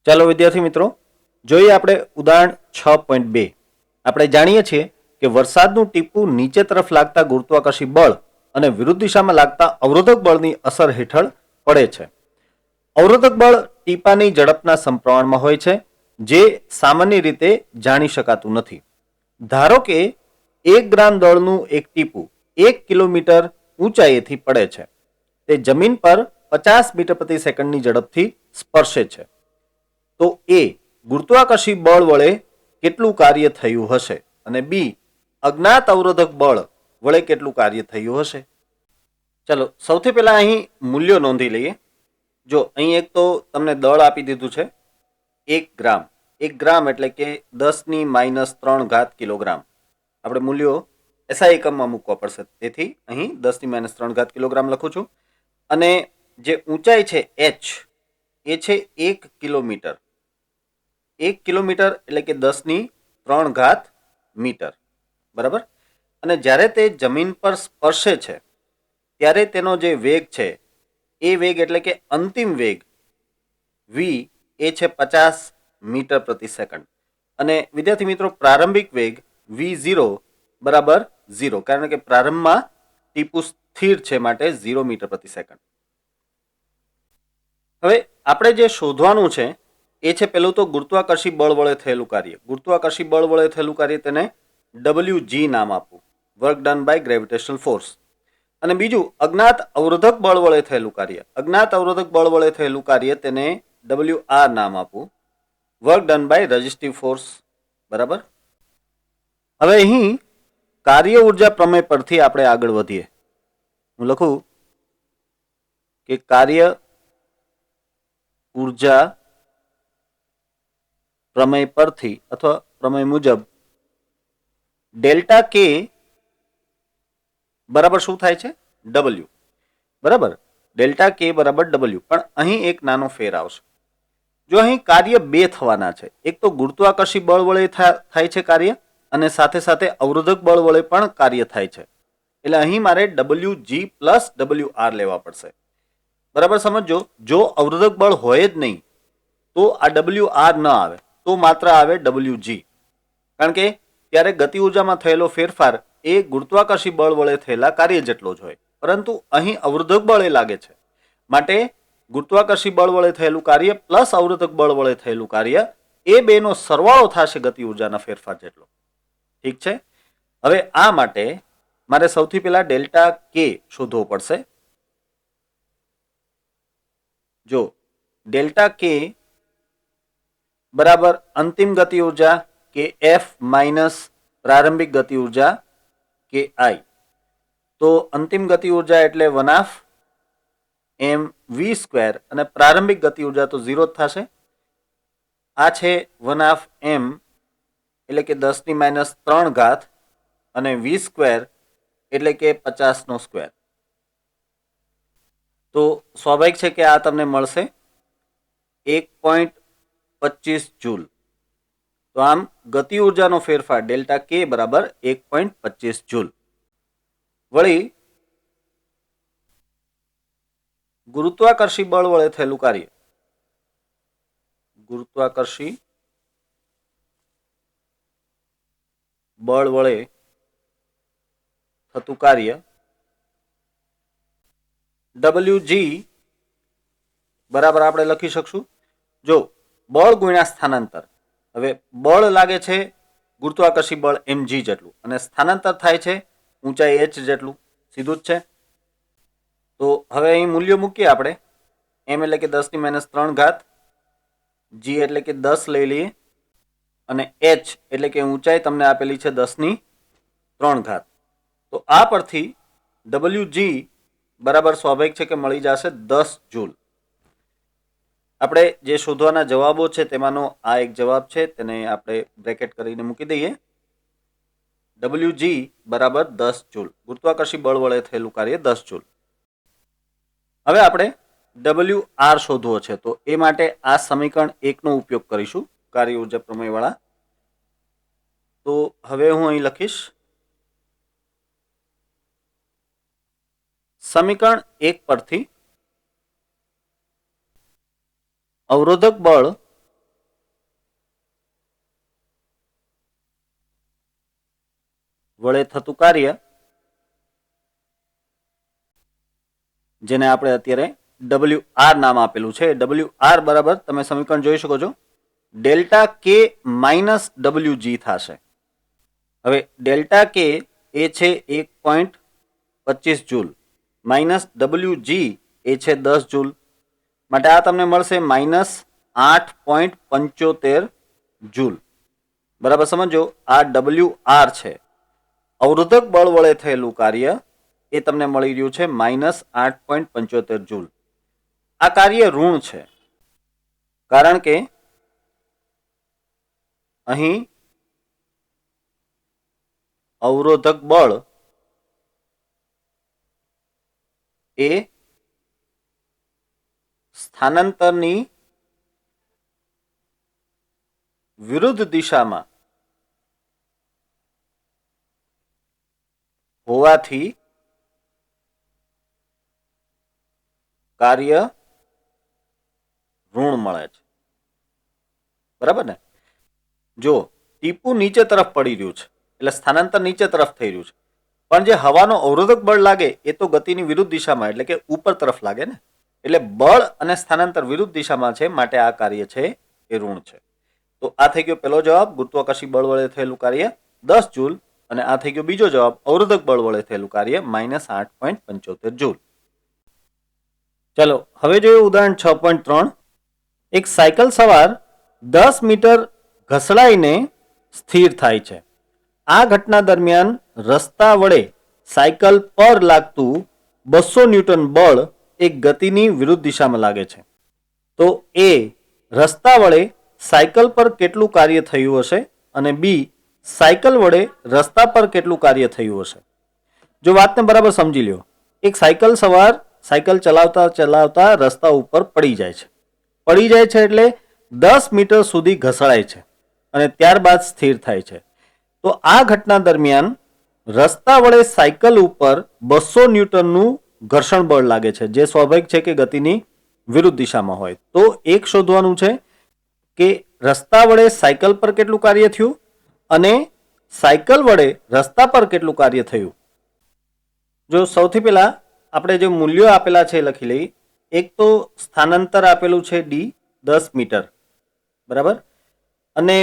ચાલો વિદ્યાર્થી મિત્રો જોઈએ આપણે ઉદાહરણ 6.2 આપણે જાણીએ છીએ કે વરસાદનું ટીપું નીચે તરફ લાગતા ગુરુત્વાકર્ષી બળ અને વિરુદ્ધ દિશામાં લાગતા અવરોધક બળની અસર હેઠળ પડે છે. અવરોધક બળ ટીપાની ઝડપના સમપ્રમાણમાં હોય છે જે સામાન્ય રીતે જાણી શકાતું નથી. ધારો કે 1 ગ્રામ દળનું એક ટીપું 1 કિલોમીટર ઊંચાઈએથી પડે છે. તે જમીન પર 50 મીટર પ્રતિ સેકન્ડની ઝડપથી સ્પર્શે છે. તો એ ગુરુત્વાકર્ષી બળ વડે કેટલું કાર્ય થયું હશે અને બી અજ્ઞાત અવરોધક બળ વડે કેટલું કાર્ય થયું હશે. ચલો સૌથી પહેલા અહીં મૂલ્યો નોંધી લઈએ. જો અહીં એક તો તમને દળ આપી દીધું છે 1 ગ્રામ. 1 ગ્રામ એટલે કે 10⁻³ કિલોગ્રામ. આપણે મૂલ્યો એસઆઈ એકમમાં મૂકવા પડશે, તેથી અહીં 10⁻³ કિલોગ્રામ લખું છું. અને જે ઊંચાઈ છે h એ છે 1 કિલોમીટર. 1 કિલોમીટર એટલે કે 10⁻³ મીટર, બરાબર. અને જ્યારે તે જમીન પર સ્પર્શે છે ત્યારે તેનો જે વેગ છે એ વેગ એટલે કે અંતિમ વેગ v એ છે 50 મીટર પ્રતિ સેકન્ડ. અને વિદ્યાર્થી મિત્રો પ્રારંભિક વેગ v0 બરાબર 0, કારણ કે પ્રારંભમાં ટીપું સ્થિર છે માટે 0 મીટર પ્રતિ સેકન્ડ. હવે આપણે જે શોધવાનું છે એ છે પેલું તો ગુરુત્વાકર્ષી બળ વડે થયેલું કાર્ય. ગુરુત્વાકર્ષી બળ વડે થયેલું કાર્ય તેને WG નામ આપવું, work done by gravitational force. અને બીજું અજ્ઞાત અવરોધક બળ વડે થયેલું કાર્ય. અજ્ઞાત અવરોધક બળ વડે થયેલું કાર્ય તેને WR નામ આપવું, work done by resistive force, બરાબર. હવે અહીં કાર્ય ઉર્જા પ્રમેય પરથી આપણે આગળ વધીએ. હું લખું કે કાર્ય ઉર્જા પ્રમેય પરથી અથવા પ્રમેય મુજબ ડેલ્ટા કે બરાબર શું થાય છે? W, બરાબર. ડેલ્ટા કે બરાબર W. પણ અહીં એક નાનો ફેર આવશે. જો અહીં કાર્ય બે થવાના છે, એક તો ગુરુત્વાકર્ષી બળ વડે થાય છે કાર્ય, અને સાથે સાથે અવરોધક બળ વડે પણ કાર્ય થાય છે. એટલે અહીં મારે WG પ્લસ WR લેવા પડશે, બરાબર. સમજો, જો અવરોધક બળ હોય જ નહીં તો આ WR ન આવે, તો માત્ર આવે WG, કારણ કે ત્યારે ગતિ ઉર્જામાં થયેલો ફેરફાર એ ગુરુત્વાકર્ષી બળ વડે થયેલા કાર્ય જેટલો જ હોય. પરંતુ અહીં અવરોધક બળ એ લાગે છે માટે ગુરુત્વાકર્ષી બળ વડે થયેલું કાર્ય પ્લસ અવરોધક બળ વડે થયેલું કાર્ય એ બેનો સરવાળો થશે ગતિ ઉર્જાના ફેરફાર જેટલો. ઠીક છે. હવે આ માટે મારે સૌથી પહેલા ડેલ્ટા કે શોધવો પડશે. જો ડેલ્ટા કે બરાબર અંતિમ ગતિ ઉર્જા કે એફ માઇનસ પ્રારંભિક ગતિ ઉર્જા કે આઈ. તો અંતિમ ગતિ ઉર્જા એટલે 1/mv² અને પ્રારંભિક ગતિ ઉર્જા તો 0 જ થશે. આ છે 1/m એટલે કે 10⁻³ અને v² એટલે કે 50². તો સ્વાભાવિક છે કે આ તમને મળશે 1.25 જૂલ. તો આમ ગતિ ઉર્જાનો ફેરફાર ડેલ્ટા કે બરાબર 1.25 જૂલ. વળી ગુરુત્વાકર્ષી બળ વડે થયેલું કાર્ય, ગુરુત્વાકર્ષી બળ વડે થતું કાર્ય WG બરાબર આપણે લખી શકશું, જો બળ ગુણ્યા સ્થાનાંતર. હવે બળ લાગે છે ગુરુત્વાકર્ષી બળ mg જેટલું અને સ્થાનાંતર થાય છે ઊંચાઈ h જેટલું, સીધું જ છે. તો હવે અહીં મૂલ્ય મૂકીએ આપણે. m એટલે કે 10⁻³ g એટલે કે 10 લઈ લઈએ અને h એટલે કે ઊંચાઈ તમને આપેલી છે 10⁻³. તો આ પરથી WG બરાબર સ્વાભાવિક છે કે મળી જશે 10 જૂલ. આપણે જે શોધવાના જવાબો છે તેમાંનો આ એક જવાબ છે, તેને આપણે બ્રેકેટ કરીને મૂકી દઈએ. WG બરાબર 10 જૂલ. ગુરુત્વાકર્ષી બળ વડે થયેલું કાર્ય 10 જૂલ. હવે આપણે WR શોધવો છે, તો એ માટે આ સમીકરણ 1 નો ઉપયોગ કરીશું કાર્ય ઉર્જા પ્રમેય વાળા. તો હવે હું અહીં લખીશ સમીકરણ 1 પરથી અવરોધક બળ વડે થતું કાર્ય, જેને આપણે અત્યારે WR નામ આપેલું છે. WR બરાબર તમે સમીકરણ જોઈ શકો છો, ડેલ્ટા કે માઇનસ WG થશે. હવે ડેલ્ટા કે એ છે 1.25 જૂલ માઇનસ WG એ છે 10 જૂલ, માટે આ તમને મળશે -8.75 જૂલ. બરાબર સમજો, આ WR છે, અવરોધક બળ વડે થયેલું કાર્ય, એ તમને મળી રહ્યું છે -8.75 જૂલ. આ કાર્ય ઋણ છે, કારણ કે અહીં અવરોધક બળ એ સ્થાનાંતરની વિરુદ્ધ દિશામાં હોવાથી કાર્ય ઋણ મળે છે. બરાબર ને? જો ટીપું નીચે તરફ પડી રહ્યું છે એટલે સ્થાનાંતર નીચે તરફ થઈ રહ્યું છે, પણ જે હવાનો અવરોધક બળ લાગે એ તો ગતિની વિરુદ્ધ દિશામાં એટલે કે ઉપર તરફ લાગે ને, એટલે બળ અને સ્થાનાંતર વિરુદ્ધ દિશામાં છે, માટે આ કાર્ય છે એ ઋણ છે. તો આ થઈ ગયો પહેલો જવાબ, ગુરુત્વાકર્ષી બળ વડે થયેલું કાર્ય 10 જૂલ, અને આ થઈ ગયો બીજો જવાબ, અવરોધક બળ વડે થયેલું કાર્ય -8.75 જૂલ. ચલો હવે જોઈએ ઉદાહરણ 6.3. એક સાયકલ સવાર 10 મીટર ઘસડાઈને સ્થિર થાય છે. આ ઘટના દરમિયાન રસ્તા વડે સાયકલ પર લાગતું 200 ન્યૂટન બળ એક ગતિની વિરુદ્ધ દિશામાં લાગે છે. તો એ રસ્તા વડે સાયકલ પર કેટલું કાર્ય થયું હશે, અને બી સાયકલ વડે રસ્તા પર કેટલું કાર્ય થયું હશે. જો વાતને બરાબર સમજી લ્યો, એક સાયકલ સવાર સાયકલ ચલાવતા ચલાવતા રસ્તા ઉપર પડી જાય છે. પડી જાય છે એટલે 10 મીટર સુધી ઘસડાય છે અને ત્યારબાદ સ્થિર થાય છે. તો આ ઘટના દરમિયાન રસ્તા વડે સાયકલ ઉપર 200 ન્યૂટનનું ઘર્ષણ બળ લાગે છે, જે સ્વાભાવિક છે કે ગતિની વિરુદ્ધ દિશામાં હોય. તો એક શોધવાનું છે કે રસ્તા વડે સાયકલ પર કેટલું કાર્ય થયું અને સાયકલ વડે રસ્તા પર કેટલું કાર્ય થયું. જો સૌથી પહેલા આપણે જે મૂલ્યો આપેલા છે એ લખી લઈએ. એક તો સ્થાનાંતર આપેલું છે D 10 મીટર, બરાબર, અને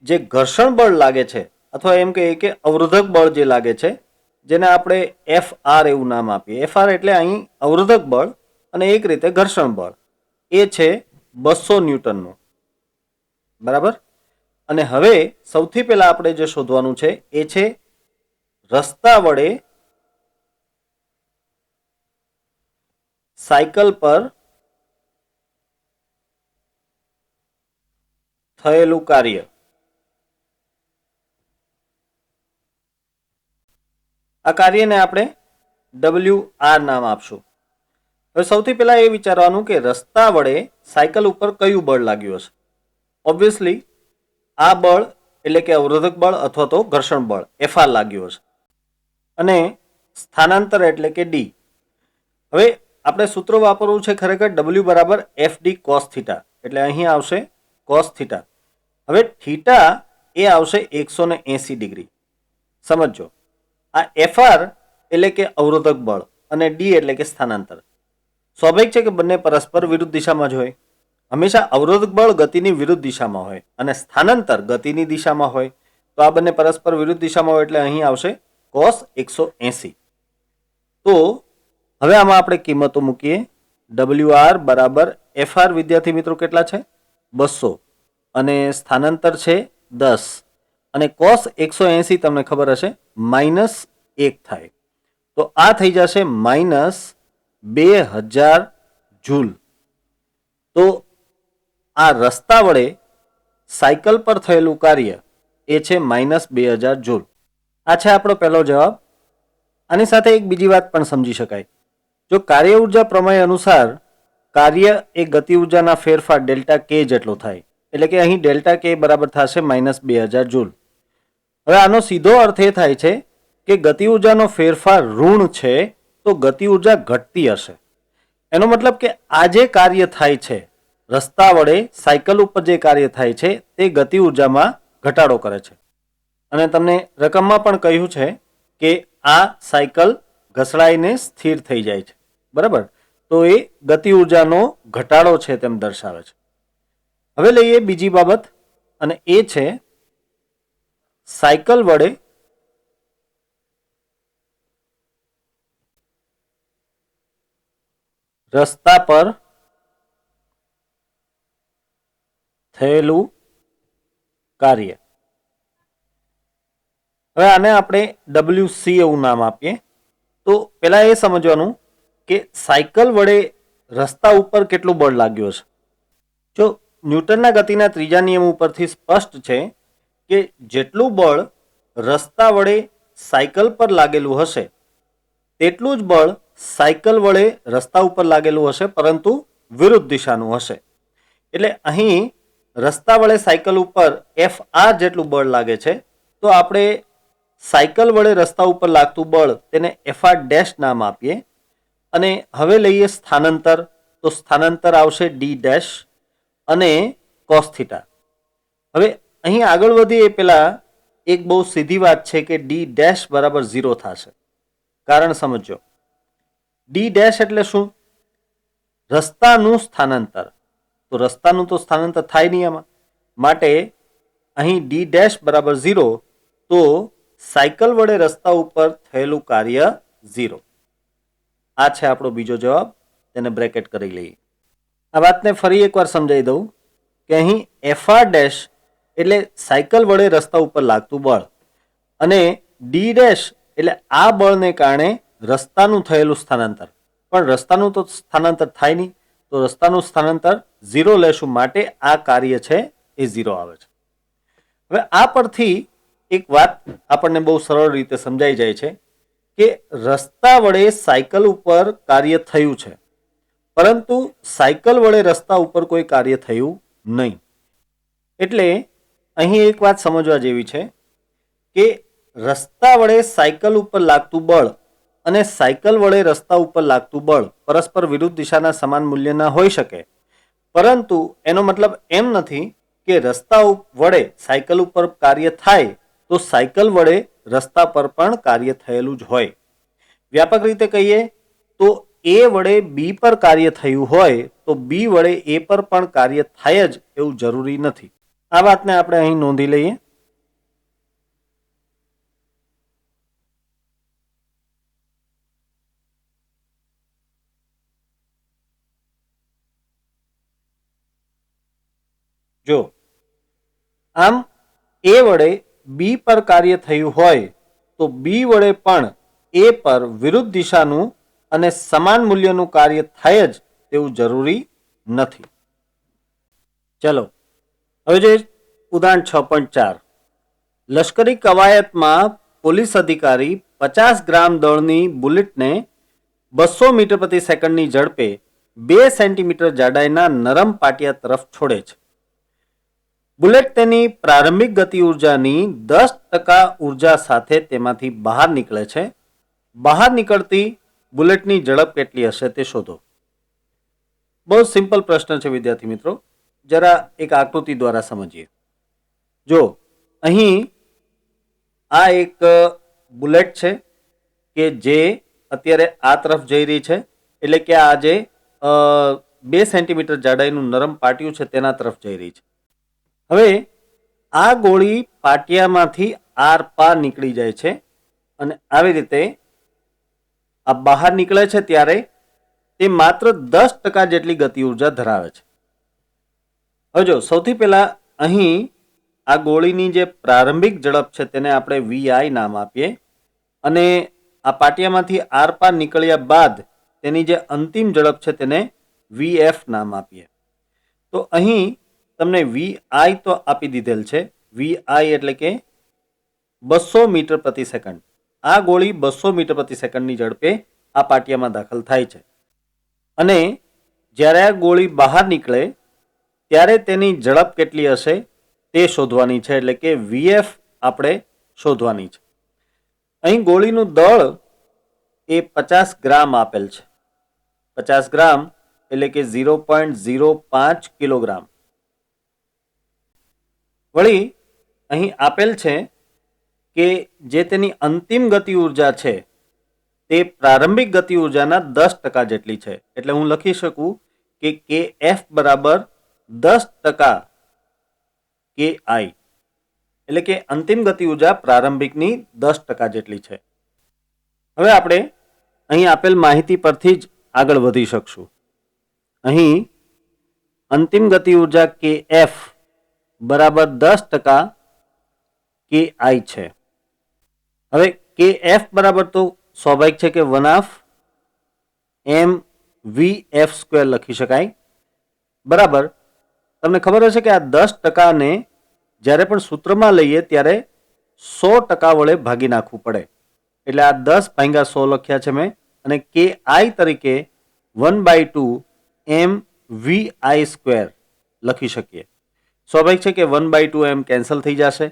જે ઘર્ષણ બળ લાગે છે અથવા એમ કહીએ કે અવરોધક બળ જે લાગે છે, જેને આપણે FR એવું નામ આપીએ. FR એટલે અહીં અવરોધક બળ અને એક રીતે ઘર્ષણ બળ, એ છે 200 ન્યૂટનનું. બરાબર. અને હવે સૌથી પહેલા આપણે જે શોધવાનું છે એ છે રસ્તા વડે સાયકલ પર થયેલું કાર્ય. આ કાર્યને આપણે WR નામ આપશું. હવે સૌથી પહેલા એ વિચારવાનું કે રસ્તા વડે સાયકલ ઉપર કયું બળ લાગ્યું હશે. ઓબ્વિયસલી આ બળ એટલે કે અવરોધક બળ અથવા તો ઘર્ષણ બળ FR લાગ્યું હશે, અને સ્થાનાંતર એટલે કે D. હવે આપણે સૂત્ર વાપરવું છે ખરેખર W બરાબર FD cos થીટા, એટલે અહીં આવશે cos થીટા. હવે થીટા એ આવશે 180 ડિગ્રી. સમજો, આ FR એટલે કે અવરોધક બળ અને D એટલે કે સ્થાનાંતર. સ્વાભાવિક છે કે બંને પરસ્પર વિરુદ્ધ દિશામાં જ હોય. હંમેશા અવરોધક બળ ગતિની વિરુદ્ધ દિશામાં હોય અને સ્થાનાંતર ગતિની દિશામાં હોય. તો આ બંને પરસ્પર વિરુદ્ધ દિશામાં હોય એટલે અહીં આવશે cos 180. તો હવે આમાં આપણે કિંમતો મૂકીએ. WR બરાબર FR વિદ્યાર્થી મિત્રો કેટલા છે? 200, અને સ્થાનાંતર છે 10, અને cos 180 તમને ખબર હશે -1 થાય. તો આ થઈ જશે -2000 જૂલ. તો આ રસ્તા વડે સાયકલ પર થયેલું કાર્ય એ છે -2000 જૂલ. આ છે આપણો પહેલો જવાબ. આની સાથે એક બીજી વાત પણ સમજી શકાય. જો કાર્ય ઉર્જા પ્રમેય અનુસાર કાર્ય એ ગતિ ઉર્જાના ફેરફાર ડેલ્ટા કે જેટલો થાય, એટલે કે અહીં ડેલ્ટા કે બરાબર થશે -2000 જૂલ. હવે આનો સીધો અર્થ એ થાય છે કે ગતિ ઉર્જાનો ફેરફાર ઋણ છે, તો ગતિ ઉર્જા ઘટતી હશે. એનો મતલબ કે આ જે કાર્ય થાય છે રસ્તા વડે સાયકલ ઉપર જે કાર્ય થાય છે તે ગતિ ઉર્જામાં ઘટાડો કરે છે. અને તમને રકમમાં પણ કહ્યું છે કે આ સાયકલ ઘસડાઈને સ્થિર થઈ જાય છે, બરાબર. તો એ ગતિ ઉર્જાનો ઘટાડો છે તેમ દર્શાવે છે. હવે લઈએ બીજી બાબત, અને એ છે સાયકલ વડે રસ્તા પર થયેલું કાર્ય. હવે આને આપણે WC એવું નામ આપીએ. તો પહેલા એ સમજવાનું કે સાયકલ વડે રસ્તા ઉપર કેટલું બળ લાગ્યું છે. જો ન્યૂટનના ગતિના ત્રીજા નિયમ ઉપરથી સ્પષ્ટ છે કે જેટલું બળ રસ્તા વડે સાયકલ પર લાગેલું હશે તેટલું જ બળ સાયકલ વડે રસ્તા ઉપર લાગેલું હશે, પરંતુ વિરુદ્ધ દિશાનું હશે. એટલે અહીં રસ્તા વડે સાયકલ ઉપર FR જેટલું બળ લાગે છે, તો આપણે સાયકલ વડે રસ્તા ઉપર લાગતું બળ તેને FR ડેશ નામ આપીએ. અને હવે લઈએ સ્થાનાંતર. તો સ્થાનાંતર આવશે D ડેશ અને કોસ થીટા. હવે અહીં આગળ વધીએ એ પહેલા એક બહુ સીધી વાત છે કે D ડેશ બરાબર 0 થશે. કારણ સમજો. D ડેશ એટલે શું? રસ્તાનું સ્થાનાંતર. તો રસ્તાનું તો સ્થાનાંતર થાય નહીં આમાં, માટે અહીં D ડેશ બરાબર 0. તો સાયકલ વડે રસ્તા ઉપર થયેલું કાર્ય 0. આ છે આપણો બીજો જવાબ. તેને બ્રેકેટ કરી લઈએ. આ વાતને ફરી એકવાર સમજાવી દઉં કે અહીં FR ડેશ એટલે સાયકલ વડે રસ્તા ઉપર લાગતું બળ, અને D ડેશ એટલે આ બળને કારણે રસ્તાનું થયેલું સ્થાનાંતર. પણ રસ્તાનું તો સ્થાનાંતર થાય નહીં, તો રસ્તાનું સ્થાનાંતર 0 લેશું, માટે આ કાર્ય છે એ 0 આવે છે. હવે આ પરથી એક વાત આપણને બહુ સરળ રીતે સમજાઈ જાય છે કે રસ્તા વડે સાયકલ ઉપર કાર્ય થયું છે, પરંતુ સાયકલ વડે રસ્તા ઉપર કોઈ કાર્ય થયું નહીં. એટલે અહીં એક વાત સમજવા જેવી છે કે રસ્તા વડે સાયકલ ઉપર લાગતું બળ અને સાયકલ વડે રસ્તા ઉપર લાગતું બળ પરસ્પર વિરુદ્ધ દિશાના સમાન મૂલ્યના હોઈ શકે, પરંતુ એનો મતલબ એમ નથી કે રસ્તા વડે સાયકલ ઉપર કાર્ય થાય તો સાયકલ વડે રસ્તા પર પણ કાર્ય થયેલું જ હોય. વ્યાપક રીતે કહીએ તો A વડે B પર કાર્ય થયું હોય તો B વડે A પર પણ કાર્ય થાય જ એવું જરૂરી નથી. આ વાતને આપણે અહીં નોંધી લઈએ. જો આમ A વડે B પર કાર્ય થયું હોય તો B વડે પણ A પર વિરુદ્ધ દિશાનું અને સમાન મૂલ્યનું કાર્ય થાય જ તેવું જરૂરી નથી. ચલો હવે જે ઉદાહરણ 6.4. લશ્કરી કવાયતમાં પોલીસ અધિકારી 50 ગ્રામ દળની બુલેટને 200 મીટર પ્રતિ સેકન્ડની ઝડપે 2 સેન્ટીમીટર જાડાઈના નરમ પાટિયા તરફ છોડે છે. બુલેટ તેની પ્રારંભિક ગતિ ઉર્જાની 10% ઉર્જા સાથે તેમાંથી બહાર નીકળે છે. બહાર નીકળતી બુલેટની ઝડપ કેટલી હશે તે શોધો. બહુ સિમ્પલ પ્રશ્ન છે વિદ્યાર્થી મિત્રો. જરા એક આકૃતિ દ્વારા સમજીએ. જો અહીં આ એક બુલેટ છે કે જે અત્યારે આ તરફ જઈ રહી છે, એટલે કે આ જે 2 સેન્ટીમીટર જાડાઈનું નરમ પાટિયું છે તેના તરફ જઈ રહી છે. હવે આ ગોળી પાટિયામાંથી આર પાર નીકળી જાય છે અને આવી રીતે આ બહાર નીકળે છે ત્યારે તે માત્ર 10% જેટલી ગતિ ઉર્જા ધરાવે છે. હવે જો સૌથી પહેલા અહીં આ ગોળીની જે પ્રારંભિક ઝડપ છે તેને આપણે VI નામ આપીએ, અને આ પાટિયામાંથી આર પાર નીકળ્યા બાદ તેની જે અંતિમ ઝડપ છે તેને VF નામ આપીએ. તો અહીં તમને VI તો આપી દીધેલ છે. VI એટલે કે 200 મીટર પ્રતિ સેકન્ડ. આ ગોળી 200 મીટર પ્રતિ સેકન્ડની ઝડપે આ પાટિયામાં દાખલ થાય છે, અને જ્યારે આ ગોળી બહાર નીકળે ત્યારે તેની ઝડપ કેટલી હશે તે શોધવાની છે, એટલે કે VF આપણે શોધવાની છે. અહીં ગોળીનું દળ એ 50 ગ્રામ આપેલ છે. 50 ગ્રામ એટલે કે 0.05 કિલોગ્રામ. વળી અહીં આપેલ છે કે જે તેની અંતિમ ગતિ ઉર્જા છે તે પ્રારંભિક ગતિ ઉર્જાના 10% જેટલી છે. એટલે હું લખી શકું કે KF બરાબર 10% KI, એટલે કે અંતિમ ગતિ ઉર્જા પ્રારંભિકની 10% જેટલી છે. હવે આપણે અહીં આપેલ માહિતી પરથી જ આગળ વધી શકશું. અહીં અંતિમ ગતિ ઉર્જા KF બરાબર 10% KI છે. હવે KF બરાબર તો સ્વાભાવિક છે કે 1/mvf² લખી શકાય. બરાબર, તમને ખબર હશે કે આ 10% ને જ્યારે પણ સૂત્રમાં લઈએ ત્યારે 100% વડે ભાગી નાખવું પડે. એટલે આ 10/100 લખ્યા છે મેં, અને KI તરીકે 1/2 mvi² લખી શકીએ. સ્વાભાવિક છે કે 1/2 એમ કેન્સલ થઈ જશે,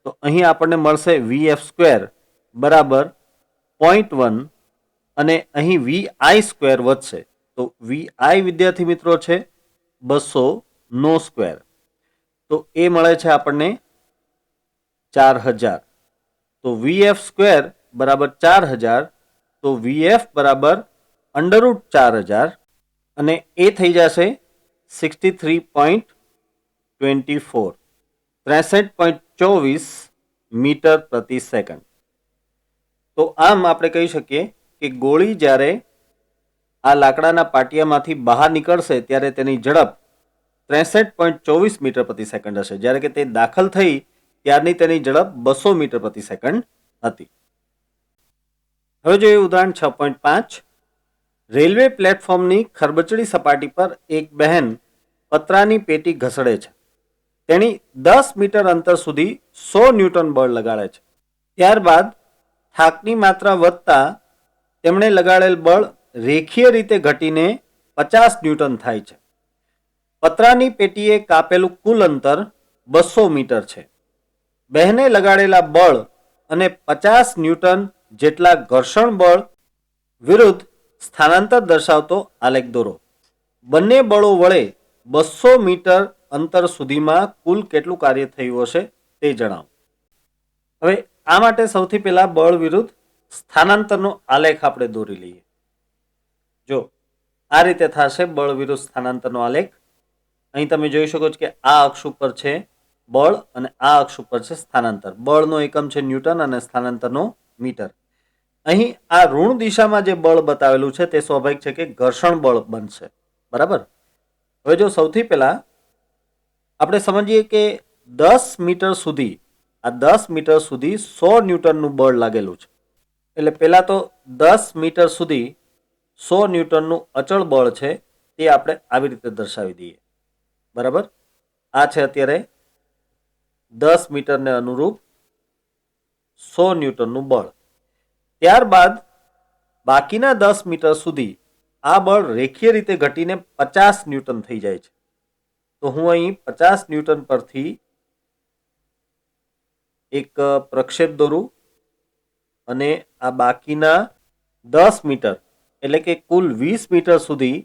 તો અહીં આપણને મળશે vf² બરાબર 0.1 અને અહીં vi² વધશે, તો vi વિદ્યાર્થી મિત્રો છે 200 નો સ્ક્વેર, તો એ મળે છે આપણને 4000. તો vf² બરાબર 4000, તો vf બરાબર √4000 અને એ થઈ જશે 63.24 63.24 મીટર પ્રતિ સેકન્ડ. તો આમ આપણે કહી શકીએ કે ગોળી જ્યારે આ લાકડાના પાટિયામાંથી બહાર નીકળશે ત્યારે તેની ઝડપ 63.24 મીટર પ્રતિ સેકન્ડ હશે, જ્યારે કે તે દાખલ થઈ ત્યારની તેની ઝડપ 200 મીટર પ્રતિ સેકન્ડ હતી. હવે જોઈએ ઉદાહરણ 6.5. રેલવે પ્લેટફોર્મની ખરબચડી સપાટી પર એક બહેન પતરાની પેટી ઘસડે છે. તેણી 10 મીટર અંતર સુધી 100 ન્યૂટન બળ લગાડે છે. ત્યારબાદ થાકની માત્રા વધતા તેમણે લગાડેલ બળ રેખીય રીતે ઘટીને 50 ન્યૂટન થાય છે. પતરાની પેટીએ કાપેલું કુલ અંતર 200 મીટર છે. બહેને લગાડેલા બળ અને 50 ન્યૂટન જેટલા ઘર્ષણ બળ વિરુદ્ધ સ્થાનાંતર દર્શાવતો આલેખ દોરો. બંને બળો વડે 200 મીટર અંતર સુધીમાં કુલ કેટલું કાર્ય થયું હશે તે જણાવો. હવે આ માટે સૌથી પહેલા બળ વિરુદ્ધ સ્થાનાંતરનો આલેખ આપણે દોરી લઈએ. જો આ રીતે થશે બળ વિરુદ્ધ સ્થાનાંતરનો આલેખ. અહીં તમે જોઈ શકો છો કે આ અક્ષ ઉપર છે બળ અને આ અક્ષ ઉપર છે સ્થાનાંતર. બળનો એકમ છે ન્યૂટન અને સ્થાનાંતરનો મીટર. અહીં આ ઋણ દિશામાં જે બળ બતાવેલું છે તે સ્વાભાવિક છે કે ઘર્ષણ બળ બનશે. બરાબર. હવે જો સૌથી પહેલા આપણે સમજીએ કે 10 મીટર સુધી, આ 10 મીટર સુધી 100 ન્યૂટનનું બળ લાગેલું છે. એટલે પહેલા તો 10 મીટર સુધી 100 ન્યૂટનનું અચળ બળ છે તે આપણે આવી રીતે દર્શાવી દઈએ. બરાબર, આ છે અત્યારે 10 મીટરને અનુરૂપ 100 ન્યૂટનનું બળ. ત્યારબાદ બાકીના 10 મીટર સુધી આ બળ રેખીય રીતે ઘટીને 50 ન્યૂટન થઈ જાય છે. તો હું અહીં 50 ન્યૂટન પરથી એક પ્રક્ષેપ દોરું અને આ બાકીના 10 મીટર એટલે કે કુલ 20 મીટર સુધી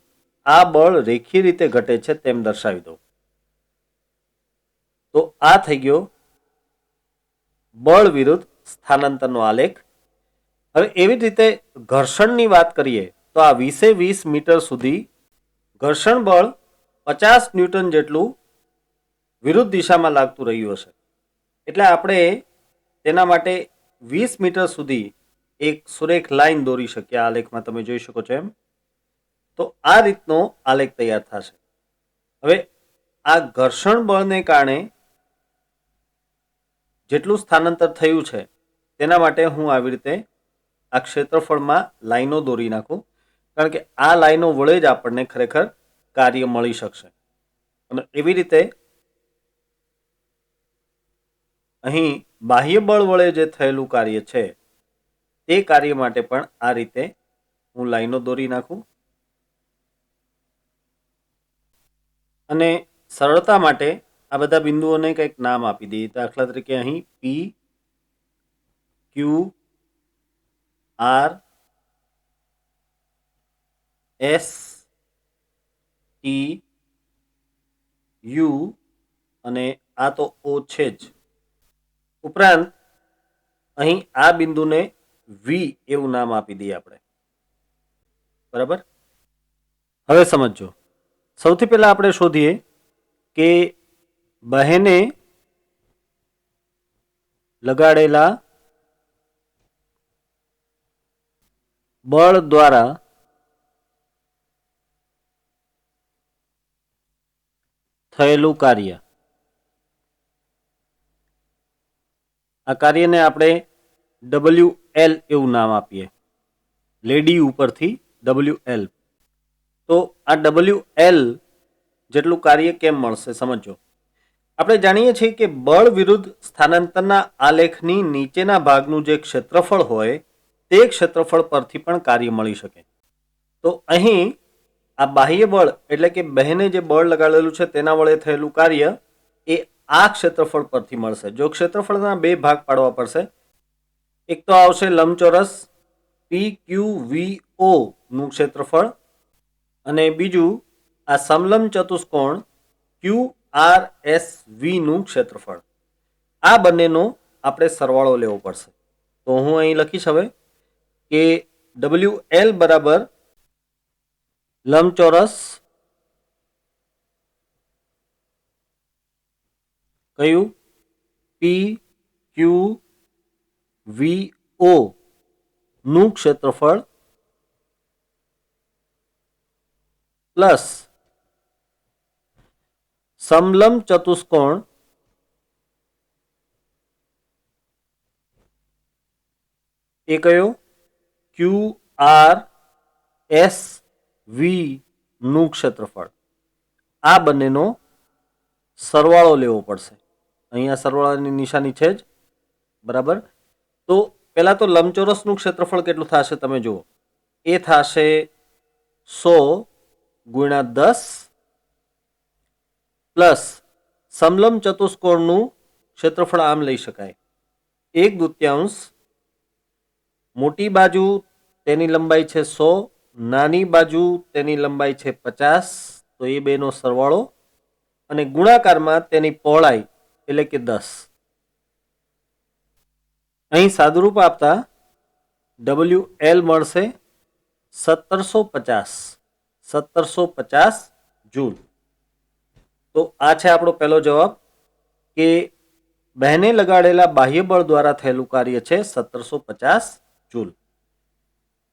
આ બળ રેખીય રીતે ઘટે છે તેમ દર્શાવી દઉં. તો આ થઈ ગયો બળ વિરુદ્ધ સ્થાનાંતરનો આલેખ. હવે એવી જ રીતે ઘર્ષણની વાત કરીએ તો આ 20 મીટર સુધી ઘર્ષણ બળ 50 ન્યૂટન જેટલું વિરુદ્ધ દિશામાં લાગતું રહ્યું હશે. એટલે આપણે તેના માટે 20 મીટર સુધી એક સુરેખ લાઈન દોરી શકીએ. આ આલેખમાં તમે જોઈ શકો છો એમ. તો આ રીતનો આલેખ તૈયાર થશે. હવે આ ઘર્ષણ બળને કારણે જેટલું સ્થાનાંતર થયું છે તેના માટે હું આવી રીતે આ ક્ષેત્રફળમાં લાઈનો દોરી નાખું, કારણ કે આ લાઈનો વડે જ આપણને ખરેખર કાર્ય મળી શકશે. અને એવી રીતે અહીં બાહ્ય બળ વડે જે થયેલું કાર્ય છે તે કાર્ય માટે પણ આ રીતે હું લાઈનો દોરી નાખું. અને સરળતા માટે આ બધા બિંદુઓને કંઈક નામ આપી દઈએ. દાખલા તરીકે અહીં P, Q, R, S, T, U અને આ તો O છે જ. ઉપરાંત અહીં આ બિંદુને વી એવું નામ આપી દઈએ આપણે. બરાબર. હવે સમજો, સૌથી પહેલા આપણે શોધીએ કે બહેને લગાડેલા બળ દ્વારા થયેલું કાર્ય. આ કાર્યને આપણે WL એવું નામ આપીએ, લેડી ઉપરથી WL. તો આ WL જેટલું કાર્ય કેમ મળશે સમજો. આપણે જાણીએ છીએ કે બળ વિરુદ્ધ સ્થાનાંતરના આલેખની નીચેના ભાગનું જે ક્ષેત્રફળ હોય તે ક્ષેત્રફળ પરથી પણ કાર્ય મળી શકે. તો અહીં આ બાહ્ય બળ એટલે કે બહેને જે બળ લગાડેલું છે તેના વડે થયેલું કાર્ય એ આ ક્ષેત્રફળ પરથી મળશે. જો ક્ષેત્રફળના બે ભાગ પાડવા પડશે, એક તો આવશે લંબચોરસ PQVO નું ક્ષેત્રફળ અને બીજું આ સમલંબ ચતુષ્કોણ QRSV નું ક્ષેત્રફળ. આ બંનેનો આપણે સરવાળો લેવો પડશે. તો હું અહીં લખીશ હવે કે WL બરાબર લંબચોરસ કયું PQVO નું ક્ષેત્રફળ પ્લસ સમલંબ ચતુષ્કોણ એ કયો QRSV નું ક્ષેત્રફળ. આ બંનેનો સરવાળો લેવો પડશે. અહીંયા સરવાળાની નિશાની છે જ. બરાબર. તો પહેલા તો લંબચોરસનું ક્ષેત્રફળ કેટલું થશે તમે જુઓ. એ થશે 100 ગુણ્યા 10 પ્લસ સમલંબ ચતુષ્કોણનું ક્ષેત્રફળ આમ લઈ શકાય 1/2. મોટી બાજુ તેની લંબાઈ છે 100, નાની બાજુ તેની લંબાઈ છે 50. તો એ બેનો સરવાળો અને ગુણાકારમાં તેની પહોળાઈ એટલે કે 10. અહીં સાદુરૂપ આપતા WL મળશે 1750 જૂલ. તો આ છે આપણો પહેલો જવાબ કે બહેને લગાડેલા બાહ્ય બળ દ્વારા થયેલું કાર્ય છે 1750 જૂલ.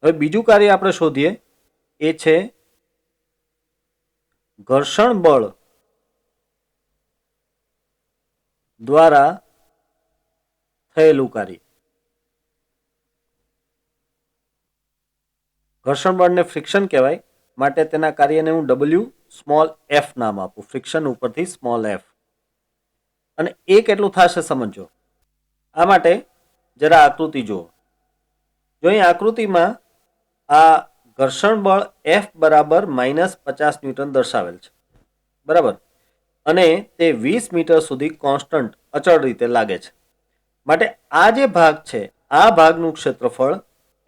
હવે બીજું કાર્ય આપણે શોધીએ, એ છે ઘર્ષણ બળ દ્વારા થયેલું કાર્ય. ઘર્ષણ બળને ફ્રિક્શન કહેવાય, માટે તેના કાર્યને હું W_f નામ આપું, ફ્રિક્શન ઉપરથી સ્મોલ f. અને એ કેટલું થશે સમજો. આ માટે જરા આકૃતિ જુઓ. જો અહીં આકૃતિમાં આ ઘર્ષણ બળ F બરાબર -50 ન્યૂટન દર્શાવેલ છે. બરાબર. અને તે 20 મીટર સુધી કોન્સ્ટન્ટ અચળ રીતે લાગે છે. માટે આ જે ભાગ છે આ ભાગનું ક્ષેત્રફળ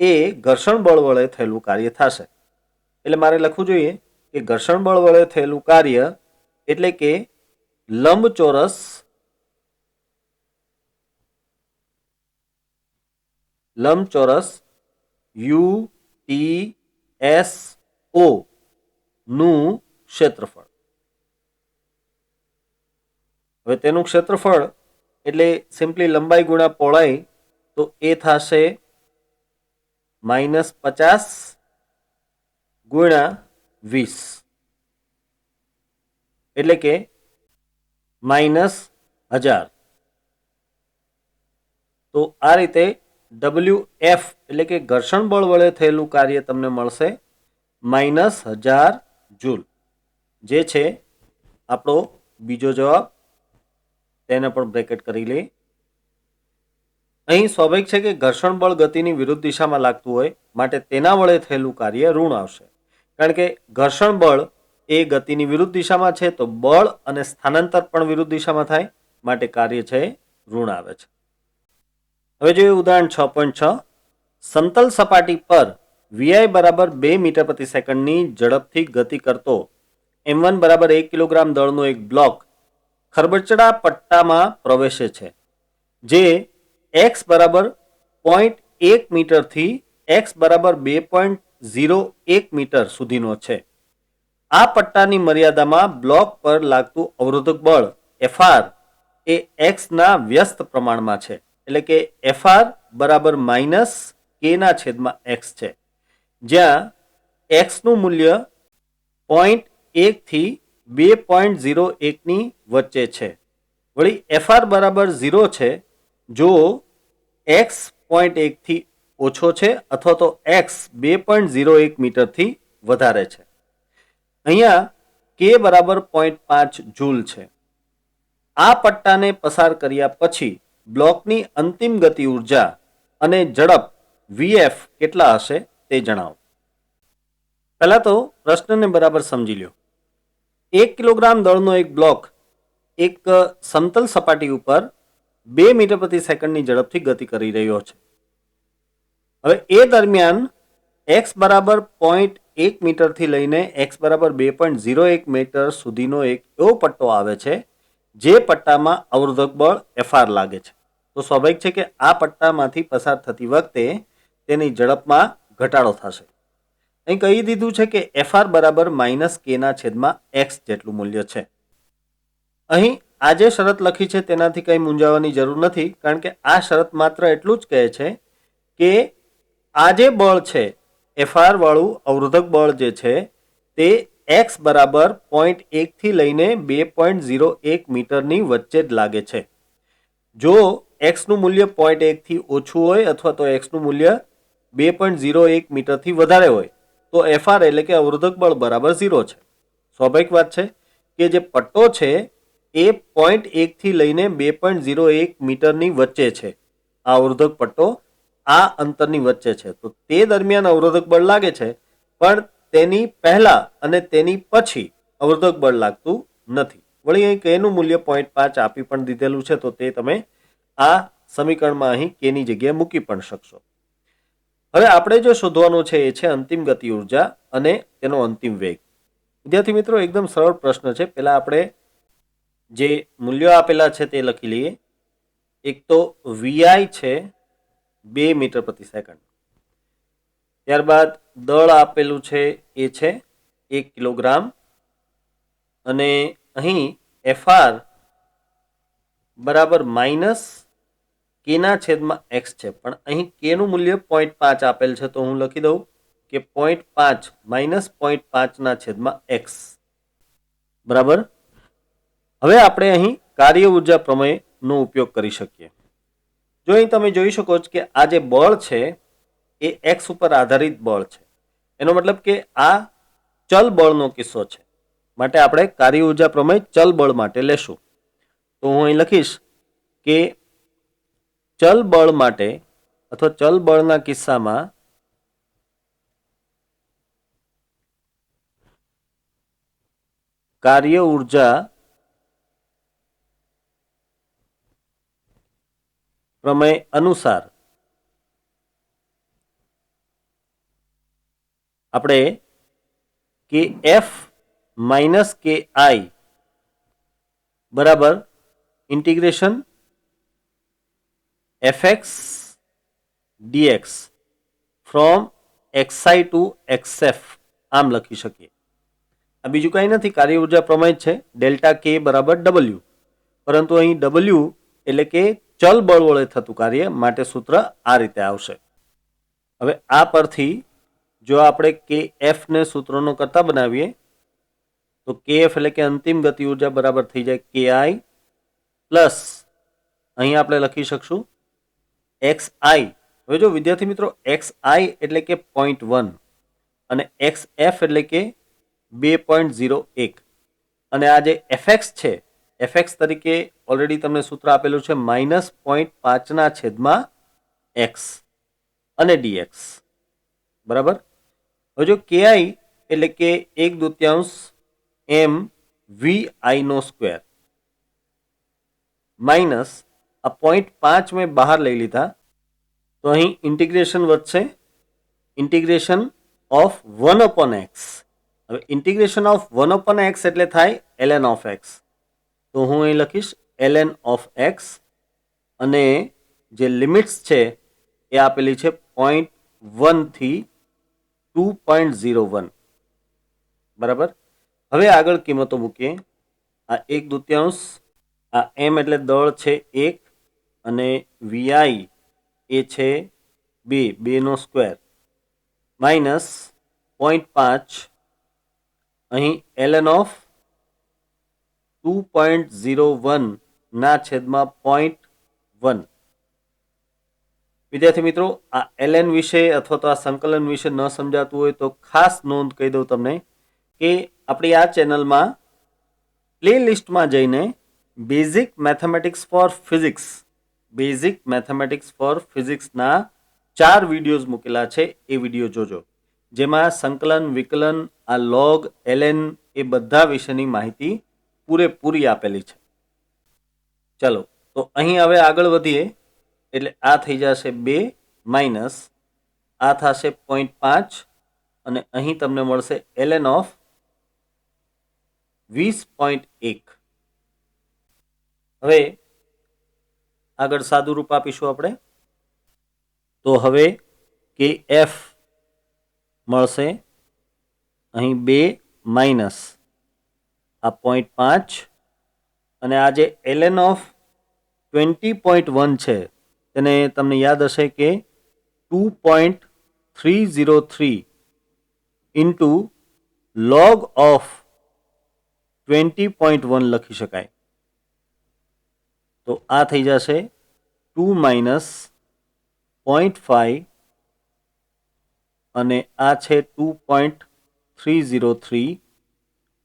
એ ઘર્ષણ બળ વડે થયેલું કાર્ય થશે. એટલે મારે લખવું જોઈએ કે ઘર્ષણ બળ વડે થયેલું કાર્ય એટલે કે લંબચોરસ UTSO નું ક્ષેત્રફળ. હવે તેનું ક્ષેત્રફળ એટલે સિમ્પલી લંબાઈ ગુણ્યા પહોળાઈ, તો એ થશે -50 ગુણ્યા 20 એટલે કે -1000. તો આ રીતે WF એટલે કે ઘર્ષણ બળ વડે થયેલું કાર્ય તમને મળશે -1000 જૂલ, જે છે આપણો બીજો જવાબ. તેને પણ બ્રેકેટ કરી લઈએ. અહીં સ્વાભાવિક છે કે ઘર્ષણ બળ ગતિની વિરુદ્ધ દિશામાં લાગતું હોય માટે તેના વડે થયેલું કાર્ય ઋણ આવશે. કારણ કે ઘર્ષણ બળ એ ગતિની વિરુદ્ધ દિશામાં છે, તો બળ અને સ્થાનાંતર પણ વિરુદ્ધ દિશામાં થાય, માટે કાર્ય છે ઋણ આવે છે. હવે જોઈએ ઉદાહરણ 6.6. સમતલ સપાટી પર Vi બરાબર 2 મીટર પ્રતિ સેકન્ડની ઝડપથી ગતિ કરતો M1 બરાબર 1 કિલોગ્રામ દળનો એક બ્લોક ખરબચડા પટ્ટામાં પ્રવેશે છે, જે x બરાબર 0.1 મીટરથી x બરાબર 2.01 મીટર સુધીનો છે. આ પટ્ટાની મર્યાદામાં બ્લોક પર લાગતું અવરોધક બળ Fr એ x ના વ્યસ્ત પ્રમાણમાં છે, એટલે કે Fr બરાબર માઇનસ k ના છેદમાં x છે, જ્યાં x નું મૂલ્ય 0.1 થી 2.01 ની વચ્ચે છે. વળી Fr બરાબર 0 છે જો x 0.1 થી ઓછો છે અથવા તો x 2.01 મીટરથી વધારે છે. અહીંયા k બરાબર 0.5 જૂલ છે. આ પટ્ટાને પસાર કર્યા પછી બ્લોકની અંતિમ ગતિ ઉર્જા અને ઝડપ vf કેટલા હશે તે જણાવો. પહેલા તો પ્રશ્નને બરાબર સમજી લો. 1 કિલોગ્રામ દળનો એક બ્લોક એક સમતલ સપાટી ઉપર 2 મીટર પ્રતિ સેકન્ડની ઝડપથી ગતિ કરી રહ્યો છે. હવે એ દરમિયાન x બરાબર 0.1 મીટરથી લઈને x બરાબર 2.01 મીટર સુધીનો એક એવો પટ્ટો આવે છે જે પટ્ટામાં અવરોધક બળ Fr લાગે છે. તો સ્વાભાવિક છે કે આ પટ્ટામાંથી પસાર થતી વખતે તેની ઝડપમાં ઘટાડો થશે. અહીં કહી દીધું છે કે Fr બરાબર માઇનસ k ના છેદમાં x જેટલું મૂલ્ય છે. અહીં આ જે શરત લખી છે તેનાથી કંઈ મૂંઝાવાની જરૂર નથી, કારણ કે આ શરત માત્ર એટલું જ કહે છે કે આ જે બળ છે Fr વાળું અવરોધક બળ જે છે તે x બરાબર 0.1 થી લઈને 2.01 મીટરની વચ્ચે જ લાગે છે. જો x નું મૂલ્ય 0.1 થી ઓછું હોય અથવા તો x નું મૂલ્ય 2.01 મીટરથી વધારે હોય તો Fr એટલે કે અવરોધક બળ બરાબર 0 છે. સ્વાભાવિક વાત છે કે જે પટ્ટો છે એ 0.1 થી લઈને 2.01 મીટરની વચ્ચે છે. આ અવરોધક પટ્ટો આ અંતરની વચ્ચે છે, તો તે દરમિયાન અવરોધક બળ લાગે છે, પણ તેની પહેલા અને તેની પછી અવરોધક બળ લાગતું નથી. વળી અહીં k નું મૂલ્ય 0.5 આપી પણ દીધેલું છે, તો તે તમે આ સમીકરણમાં અહીં k ની જગ્યાએ મૂકી પણ શકશો. હવે આપણે જો શોધવાનું છે એ છે અંતિમ ગતિ ઉર્જા અને તેનો અંતિમ વેગ. વિદ્યાર્થી મિત્રો, એકદમ સરળ પ્રશ્ન છે. પહેલા આપણે જે મૂલ્યો આપેલા છે તે લખી લઈએ. એક તો vi છે 2 મીટર પ્રતિ સેકન્ડ, ત્યારબાદ દળ આપેલું છે એ છે 1 કિલોગ્રામ, અને અહીં Fr બરાબર માઇનસ k ના છેદમાં x છે, પણ અહીં k નું મૂલ્ય 0.5 આપેલ છે, તો હું લખી દઉં કે 0.5 માઇનસ 0.5 ના છેદમાં x બરાબર. હવે આપણે અહીં કાર્ય ઉર્જા પ્રમેયનો ઉપયોગ કરી શકીએ. જો અહીં તમે જોઈ શકો છો કે આ જે બળ છે એ x ઉપર આધારિત બળ છે, એનો મતલબ કે આ ચલ બળનો કિસ્સો છે, માટે આપણે કાર્ય ઉર્જા પ્રમેય ચલ બળ માટે લેશું. તો હું અહીં લખીશ કે ચલ બળ માટે અથવા ચલ બળના કિસ્સામાં કાર્ય ઉર્જા પ્રમેય અનુસાર આપણે kf માઇનસ ki બરાબર integration fx dx from xi to xf આમ લખી શકીએ. આ બીજું કંઈ નથી, કાર્ય ઉર્જા પ્રમેય છે ડેલ્ટા k બરાબર w, પરંતુ અહીં w એટલે કે ચલ બળ વડે થતું કાર્ય, માટે સૂત્ર આ રીતે આવશે. હવે આ પરથી જો આપણે kf ને સૂત્રનો કરતા બનાવીએ તો kf એટલે કે અંતિમ ગતિ ઉર્જા બરાબર થઈ જાય ki પ્લસ અહીં આપણે લખી શકશું xi. હવે જો વિદ્યાર્થી મિત્રો, xi એટલે કે 0.1 અને xf એટલે કે 2.01, અને આ જે fx છે, fx તરીકે ઓલરેડી તમને સૂત્ર આપેલું છે માઇનસ 0.5 ના છેદમાં x અને dx બરાબર. હવે જો ki એટલે કે 1/2 m vi નો સ્ક્વેર માઇનસ આ 0.5 મેં બહાર લઈ લીધા, તો અહીં ઇન્ટિગ્રેશન વધશે, ઇન્ટિગ્રેશન ઓફ 1/x. હવે ઇન્ટિગ્રેશન ઓફ 1/x એટલે થાય ln of x, તો હું અહીં લખીશ ln of x, અને જે લિમિટ્સ છે એ આપેલી છે 0.1 થી 2.01. બરાબર. હવે આગળ કિંમતો મૂકીએ. આ 1/2, આ એમ એટલે દળ છે 1 અને વીઆઈ એ છે 2 નો સ્ક્વેર માઇનસ 0.5 અહીં ln ઓફ 2.01 ના છેદમાં 0.1. વિદ્યાર્થી મિત્રો, આ ln વિશે અથવા તો આ સંકલન વિશે ન સમજાતું હોય તો ખાસ નોંધ કહી દઉં તમને કે આપણી આ ચેનલમાં પ્લે લિસ્ટમાં જઈને બેઝિક મેથેમેટિક્સ ફોર ફિઝિક્સના 4 વિડીયોઝ મૂકેલા છે. એ વિડીયો જોજો, જેમાં સંકલન, વિકલન, આ લોગ, ln એ બધા વિશેની માહિતી પૂરેપૂરી આપેલી છે. ચલો, તો અહીં હવે આગળ વધીએ. એટલે આ થઈ જશે 2 માઇનસ આ થશે 0.5 અને અહીં તમને મળશે ln ઓફ 20.1. હવે આગળ સાદું રૂપ આપીશું આપણે. તો હવે kf મળશે અહીં 2 માઇનસ આ 0.5 અને આ જે ln ઓફ 20.1 છે તેને તમને યાદ હશે કે 2.303 ઇન્ટુ log ઓફ 20.1 લખી શકાય. તો આ થઈ જશે 2 માઇનસ 0.5 અને આ છે 2.303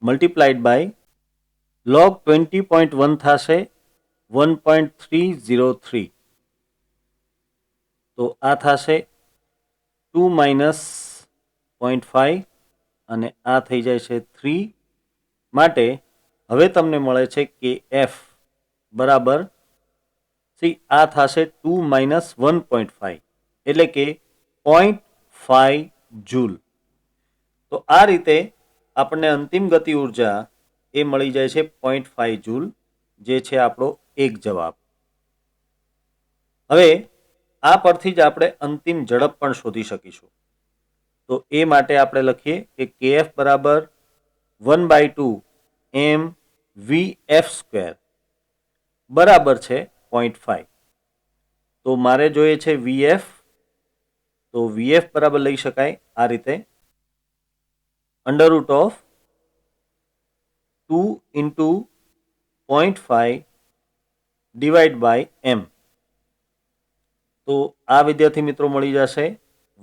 મલ્ટીપ્લાઈડ બાય log 20.1 થશે 1.303. તો આ થશે 2 માઇનસ 0.5 અને આ થઈ જાય છે 3. માટે હવે તમને મળે છે કે એફ બરાબર આ થશે 2 માઇનસ 1.5 એટલે કે 0.5 જૂલ. તો આ રીતે આપણને અંતિમ ગતિ ઉર્જા એ મળી જાય છે 0.5 જૂલ, જે છે આપણો એક જવાબ. હવે આ પરથી જ આપણે અંતિમ ઝડપ પણ શોધી શકીશું. તો એ માટે આપણે લખીએ કે kf બરાબર 1/2 m vf² બરાબર છે 0.5. તો મારે જોઈએ છે vf. તો vf બરાબર લઈ શકાય આ રીતે √ of 2 into 0.5 divide by m. તો આ વિદ્યાર્થી મિત્રો મળી જશે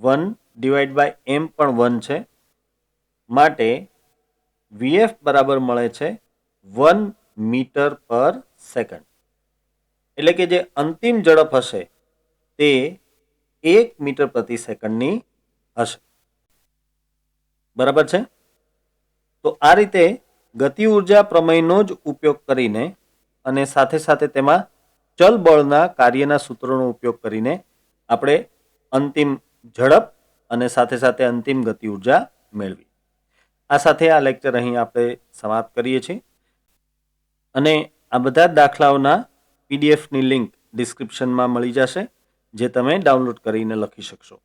1 ડિવાઈડ બાય m પણ 1 છે. માટે vf બરાબર મળે છે 1 મીટર પર સેકન્ડ. એટલે કે જે અંતિમ ઝડપ હશે તે 1 મીટર પ્રતિ સેકન્ડની હશે. બરાબર છે. તો આ રીતે ગતિ ઉર્જા પ્રમેયનો જ ઉપયોગ કરીને અને સાથે સાથે તેમાં ચલ બળના કાર્યના સૂત્રોનો ઉપયોગ કરીને આપણે અંતિમ ઝડપ અને સાથે સાથે અંતિમ ગતિ ઉર્જા મેળવી. આ સાથે આ લેક્ચર અહીં આપણે સમાપ્ત કરીએ છીએ અને આ બધા દાખલાઓના પીડીએફની લિંક ડિસ્ક્રિપ્શનમાં મળી જશે, જે તમે ડાઉનલોડ કરીને લખી શકશો.